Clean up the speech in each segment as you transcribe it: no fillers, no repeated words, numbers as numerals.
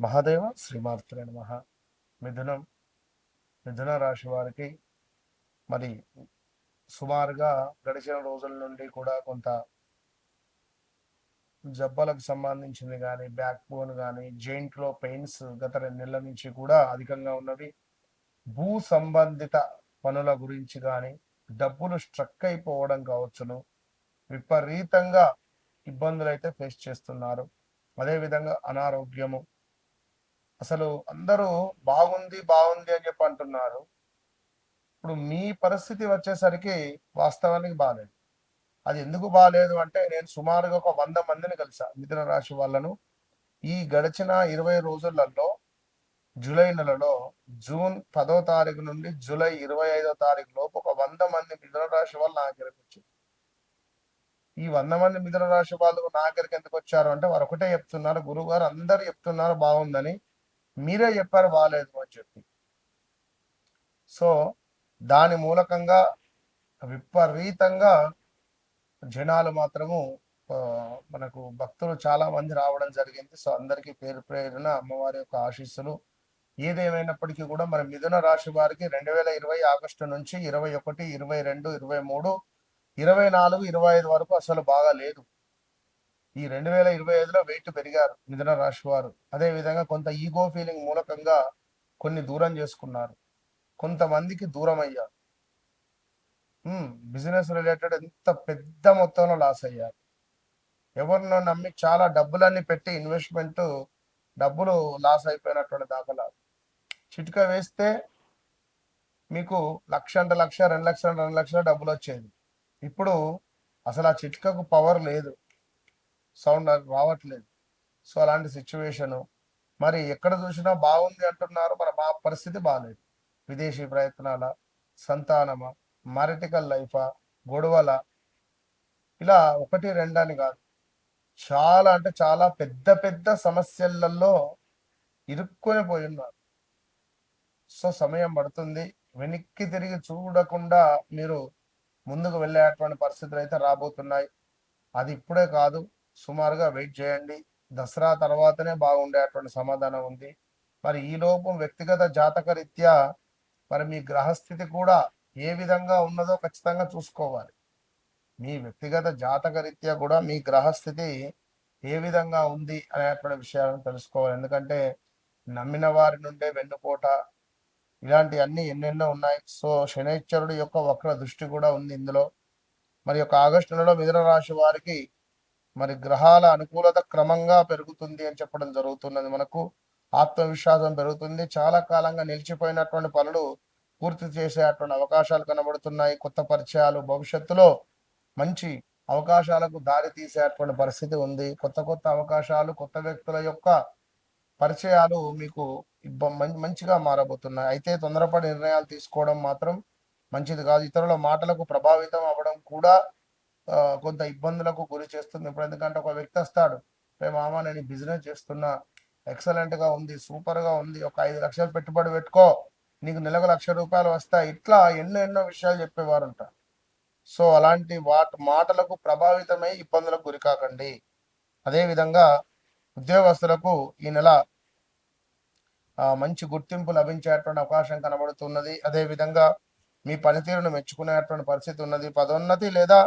మహాదేవ శ్రీమాత్రే నమః. మిథునం మిథున రాశి వారికి మరి సుమారుగా గడిచిన రోజుల నుండి కూడా కొంత జబ్బలకు సంబంధించింది కానీ, బ్యాక్ బోన్ కానీ, జాయింట్లో పెయిన్స్ గత 2 నెలల నుంచి కూడా అధికంగా ఉన్నవి. భూ సంబంధిత పనుల గురించి కానీ, డబ్బులు స్ట్రక్ అయిపోవడం కావచ్చును. విపరీతంగా ఇబ్బందులు అయితే ఫేస్ చేస్తున్నారు. అదేవిధంగా అనారోగ్యము. అసలు అందరూ బాగుంది బాగుంది అని చెప్పి అంటున్నారు. ఇప్పుడు మీ పరిస్థితి వచ్చేసరికి వాస్తవానికి బాగాలేదు. అది ఎందుకు బాగాలేదు అంటే, నేను సుమారుగా ఒక 100 మందిని కలిసా మిథున రాశి వాళ్ళను. ఈ గడిచిన 20 రోజులలో, జూలై నెలలో, జూన్ 10వ తారీఖు నుండి జూలై 25వ తారీఖు లోపు ఒక 100 మంది మిథున రాశి వాళ్ళు నా దగ్గరికి వచ్చారు. ఈ 100 మంది మిథున రాశి వాళ్ళు నా దగ్గరికి ఎందుకు వచ్చారు అంటే, వారు ఒకటే చెప్తున్నారు, గురువు గారు అందరూ చెప్తున్నారు బాగుందని, మీరే చెప్పారు బాగాలేదు అని చెప్పి. సో దాని మూలకంగా విపరీతంగా జనాలు మాత్రము మనకు భక్తులు చాలా మంది రావడం జరిగింది. సో అందరికీ పేరు పేరున అమ్మవారి యొక్క ఆశీస్సులు. ఏదేమైనప్పటికీ కూడా మరి మిథున రాశి వారికి 2020 ఆగస్టు నుంచి 21, 22, 23, 24, 25 వరకు అసలు బాగా లేదు. ఈ 2025లో వెయిట్ పెరిగారు మిథున రాశి వారు. అదేవిధంగా కొంత ఈగో ఫీలింగ్ మూలకంగా కొన్ని దూరం చేసుకున్నారు, కొంతమందికి దూరం అయ్యారు. బిజినెస్ రిలేటెడ్ ఎంత పెద్ద మొత్తంలో లాస్ అయ్యారు. ఎవరినో నమ్మి చాలా డబ్బులన్నీ పెట్టి ఇన్వెస్ట్మెంట్ డబ్బులు లాస్ అయిపోయినటువంటి దాఖలాలు. చిటిక వేస్తే మీకు 1,00,000 అంటే 1,00,000, 2,00,000 2,00,000 డబ్బులు వచ్చేది. ఇప్పుడు అసలు ఆ చిటికకు పవర్ లేదు, సౌండ్ రావట్లేదు. సో అలాంటి సిచ్యువేషను. మరి ఎక్కడ చూసినా బాగుంది అంటున్నారు, మరి మా పరిస్థితి బాగాలేదు. విదేశీ ప్రయత్నాల, సంతానమా, మారిటికల్ లైఫా, గొడవల, ఇలా 1, 2 అని కాదు, చాలా అంటే చాలా పెద్ద పెద్ద సమస్యలలో ఇరుక్కొని పోయి ఉన్నారు. సో సమయం పడుతుంది. వెనక్కి తిరిగి చూడకుండా మీరు ముందుకు వెళ్ళేటువంటి పరిస్థితులు అయితే రాబోతున్నాయి. అది ఇప్పుడే కాదు, సుమారుగా వెయిట్ చేయండి. దసరా తర్వాతనే బాగుండేటువంటి సమాధానం ఉంది. మరి ఈ లోపు వ్యక్తిగత జాతక రీత్యా మరి మీ గ్రహస్థితి కూడా ఏ విధంగా ఉన్నదో ఖచ్చితంగా చూసుకోవాలి. మీ వ్యక్తిగత జాతక రీత్యా కూడా మీ గ్రహస్థితి ఏ విధంగా ఉంది అనేటువంటి విషయాలను తెలుసుకోవాలి. ఎందుకంటే నమ్మిన వారి నుండే వెన్నుపోట, ఇలాంటి అన్ని ఎన్నెన్నో ఉన్నాయి. సో శనైశ్వరుడు యొక్క వక్ర దృష్టి కూడా ఉంది ఇందులో. మరి యొక్క ఆగస్టు నెలలో మిథున రాశి వారికి మరి గ్రహాల అనుకూలత క్రమంగా పెరుగుతుంది అని చెప్పడం జరుగుతున్నది. మనకు ఆత్మవిశ్వాసం పెరుగుతుంది. చాలా కాలంగా నిలిచిపోయినటువంటి పనులు పూర్తి చేసేటువంటి అవకాశాలు కనబడుతున్నాయి. కొత్త పరిచయాలు భవిష్యత్తులో మంచి అవకాశాలకు దారి తీసేటువంటి పరిస్థితి ఉంది. కొత్త కొత్త అవకాశాలు, కొత్త వ్యక్తుల యొక్క పరిచయాలు మీకు మంచిగా మారబోతున్నాయి. అయితే తొందరపడి నిర్ణయాలు తీసుకోవడం మాత్రం మంచిది కాదు. ఇతరుల మాటలకు ప్రభావితం అవ్వడం కూడా కొంత ఇబ్బందులకు గురి చేస్తుంది. ఇప్పుడు ఎందుకంటే ఒక వ్యక్తి వస్తాడు, రే మామ నేను బిజినెస్ చేస్తున్నా, ఎక్సలెంట్గా ఉంది, సూపర్గా ఉంది, ఒక 5 లక్షలు పెట్టుబడి పెట్టుకో, నీకు నెలకు ₹1,00,000 వస్తాయి, ఇట్లా ఎన్నో విషయాలు చెప్పేవారు ఉంటారు. సో అలాంటి మాటలకు ప్రభావితమై ఇబ్బందులకు గురి కాకండి. అదేవిధంగా ఉద్యోగస్తులకు ఈ నెల మంచి గుర్తింపు లభించేటువంటి అవకాశం కనబడుతున్నది. అదేవిధంగా మీ పనితీరును మెచ్చుకునేటువంటి పరిస్థితి ఉన్నది. పదోన్నతి లేదా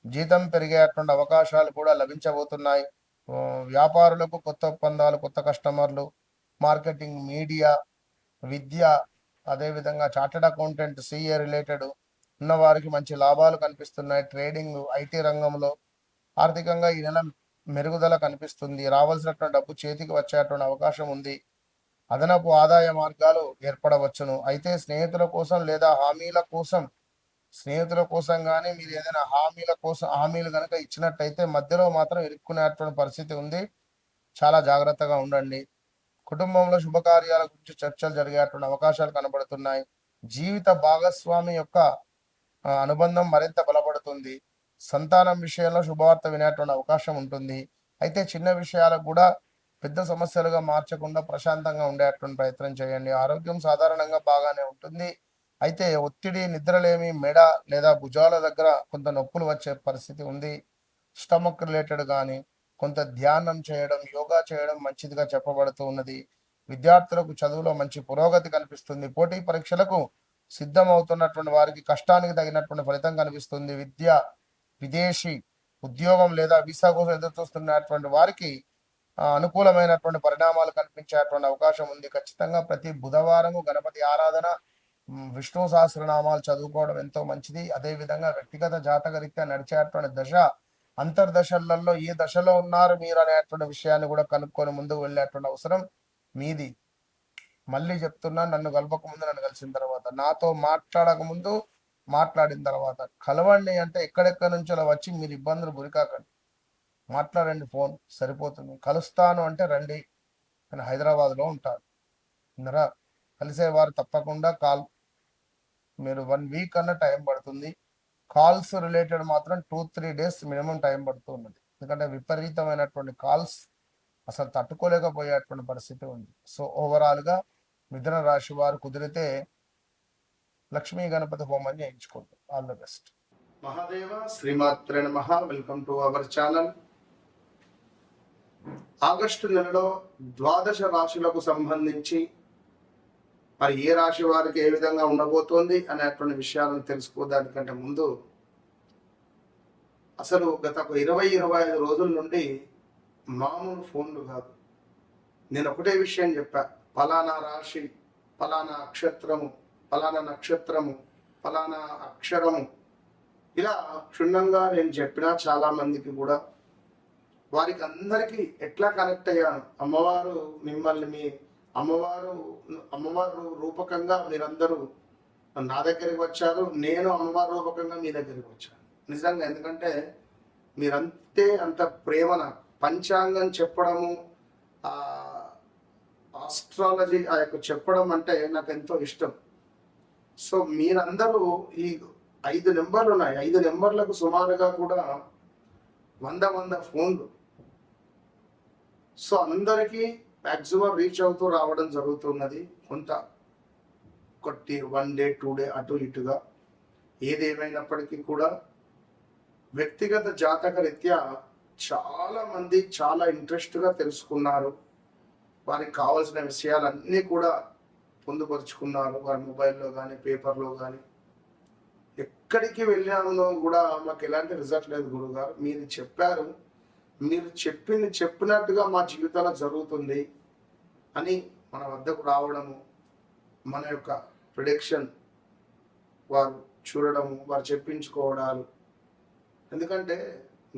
జీతం పెరిగేటువంటి అవకాశాలు కూడా లభించబోతున్నాయి. వ్యాపారులకు కొత్త ఒప్పందాలు, కొత్త కస్టమర్లు, మార్కెటింగ్, మీడియా, విద్య, అదేవిధంగా చార్టెడ్ అకౌంటెంట్, సిఏ రిలేటెడ్ ఉన్న వారికి మంచి లాభాలు కనిపిస్తున్నాయి. ట్రేడింగ్, ఐటీ రంగంలో ఆర్థికంగా ఈ నెల మెరుగుదల కనిపిస్తుంది. రావాల్సినటువంటి డబ్బు చేతికి వచ్చేటువంటి అవకాశం ఉంది. అదనపు ఆదాయ మార్గాలు ఏర్పడవచ్చును. అయితే స్నేహితుల కోసం లేదా హామీల కోసం, స్నేహితుల కోసం కానీ మీరు ఏదైనా హామీలు కనుక ఇచ్చినట్టయితే మధ్యలో మాత్రం ఇరుక్కునేటువంటి పరిస్థితి ఉంది. చాలా జాగ్రత్తగా ఉండండి. కుటుంబంలో శుభకార్యాల గురించి చర్చలు జరిగేటువంటి అవకాశాలు కనబడుతున్నాయి. జీవిత భాగస్వామి యొక్క అనుబంధం మరింత బలపడుతుంది. సంతానం విషయంలో శుభవార్త వినేటువంటి అవకాశం ఉంటుంది. అయితే చిన్న విషయాలకు కూడా పెద్ద సమస్యలుగా మార్చకుండా ప్రశాంతంగా ఉండేటువంటి ప్రయత్నం చేయండి. ఆరోగ్యం సాధారణంగా బాగానే ఉంటుంది. అయితే ఒత్తిడి, నిద్రలేమి, మెడ లేదా భుజాల దగ్గర కొంత నొప్పులు వచ్చే పరిస్థితి ఉంది. స్టమక్ రిలేటెడ్ కానీ, కొంత ధ్యానం చేయడం, యోగా చేయడం మంచిదిగా చెప్పబడుతూ ఉన్నది. విద్యార్థులకు చదువులో మంచి పురోగతి కనిపిస్తుంది. పోటీ పరీక్షలకు సిద్ధమవుతున్నటువంటి వారికి కష్టానికి తగినటువంటి ఫలితం కనిపిస్తుంది. విదేశీ ఉద్యోగం లేదా వీసా కోసం ఎదురు చూస్తున్నటువంటి వారికి అనుకూలమైనటువంటి పరిణామాలు కనిపించేటువంటి అవకాశం ఉంది. ఖచ్చితంగా ప్రతి బుధవారము గణపతి ఆరాధన, విష్ణు సహస్రనామాలు చదువుకోవడం ఎంతో మంచిది. అదేవిధంగా వ్యక్తిగత జాతకరీత్యా నడిచేటువంటి దశ అంతర్దశలలో ఏ దశలో ఉన్నారు మీరు అనేటువంటి విషయాన్ని కూడా కనుక్కొని ముందుకు వెళ్ళేటువంటి అవసరం మీది. మళ్ళీ చెప్తున్నా, నన్ను కలపక ముందు, నన్ను కలిసిన తర్వాత, నాతో మాట్లాడక ముందు, మాట్లాడిన తర్వాత కలవండి. అంటే ఎక్కడెక్కడి నుంచో వచ్చి మీరు ఇబ్బందులు గురికాకండి, మాట్లాడండి, ఫోన్ సరిపోతుంది. కలుస్తాను అంటే రండి, నేను హైదరాబాద్లో ఉంటాను. కలిసేవారు తప్పకుండా కాల్, మీరు 1 వీక్ అన్న టైం పడుతుంది. కాల్స్ రిలేటెడ్ మాత్రం 2-3 డేస్ మినిమం టైం పడుతూ ఉన్నది. ఎందుకంటే విపరీతమైనటువంటి కాల్స్ అసలు తట్టుకోలేకపోయేటువంటి పరిస్థితి ఉంది. సో ఓవరాల్గా మిథున రాశి వారు కుదిరితే లక్ష్మీ గణపతి హోమం చేయించుకోండి. All the best. మహాదేవ శ్రీమాత్రే నమః. Welcome to our channel. August నెలలో 12 రాశులకు సంబంధించి మరి ఏ రాశి వారికి ఏ విధంగా ఉండబోతోంది అనేటువంటి విషయాలను తెలుసుకోవడానికంటే ముందు, అసలు గత 20-25 రోజుల నుండి మామూలు ఫోన్లు కాదు, నేను ఒకటే విషయం చెప్పా, ఫలానా రాశి, ఫలానా అక్షత్రము, ఫలానా నక్షత్రము, ఫలానా అక్షరము, ఇలా క్షుణ్ణంగా నేను చెప్పినా చాలా మందికి కూడా వారికి అందరికీ ఎట్లా కనెక్ట్ అయ్యాను. అమ్మవారు మిమ్మల్ని, మీ అమ్మవారు రూపకంగా మీరందరూ నా దగ్గరికి వచ్చారు, నేను అమ్మవారి రూపకంగా మీ దగ్గరికి వచ్చాను. నిజంగా, ఎందుకంటే అంత ప్రేమ నాకు. పంచాంగం చెప్పడము, ఆస్ట్రాలజీ ఆ యొక్క చెప్పడం అంటే నాకు ఎంతో ఇష్టం. సో మీరందరూ ఈ 5 నెంబర్లు ఉన్నాయి, 5 నెంబర్లకు సుమారుగా కూడా 100 ఫోన్లు. సో అందరికీ మ్యాక్సిమం రీచ్ అవుతూ రావడం జరుగుతున్నది. కొంత 1 డే 2 డే అటు ఇటుగా, ఏదేమైనప్పటికీ కూడా వ్యక్తిగత జాతక రీత్యా చాలా మంది చాలా ఇంట్రెస్ట్గా తెలుసుకున్నారు. వారికి కావాల్సిన విషయాలన్నీ కూడా పొందుపరుచుకున్నారు. వారి మొబైల్లో కానీ, పేపర్లో కానీ. ఎక్కడికి వెళ్ళామో కూడా మాకు ఎలాంటి రిజల్ట్ లేదు గురుగారు, మీరు చెప్పారు, మీరు చెప్పినట్టుగా మా జీవితంలో జరుగుతుంది అని మన వద్దకు రావడము, మన యొక్క ప్రిడిక్షన్ వారు చూడడము, వారు చెప్పించుకోవడాలు. ఎందుకంటే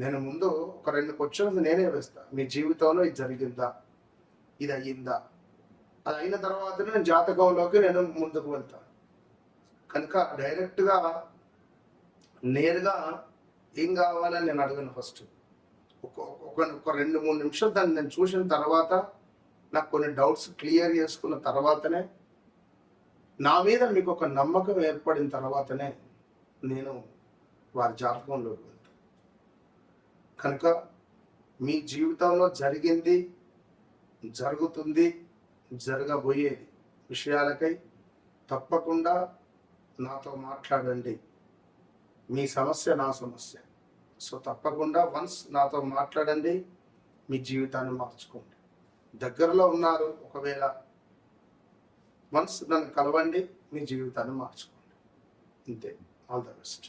నేను ముందు ఒక 2 క్వశ్చన్స్ నేనే వేస్తా, మీ జీవితంలో ఇది జరిగిందా, ఇది అయ్యిందా, అది అయిన తర్వాత నేను జాతకంలోకి నేను ముందుకు వెళ్తాను. కనుక డైరెక్ట్గా నేరుగా ఏం కావాలని నేను అడగను. ఫస్ట్ ఒక 2-3 నిమిషాలు దాన్ని నేను చూసిన తర్వాత, నాకు కొన్ని డౌట్స్ క్లియర్ చేసుకున్న తర్వాతనే, నా మీద మీకు ఒక నమ్మకం ఏర్పడిన తర్వాతనే నేను వారి జాతకంలోకి వెళ్తాను. కనుక మీ జీవితంలో జరిగింది, జరుగుతుంది, జరగబోయేది విషయాలకై తప్పకుండా నాతో మాట్లాడండి. మీ సమస్య నా సమస్య. సో తప్పకుండా వన్స్ నాతో మాట్లాడండి, మీ జీవితాన్ని మార్చుకోండి. దగ్గరలో ఉన్నారు, ఒకవేళ వన్స్ నన్ను కలవండి, మీ జీవితాన్ని మార్చుకోండి. అంతే. All the best.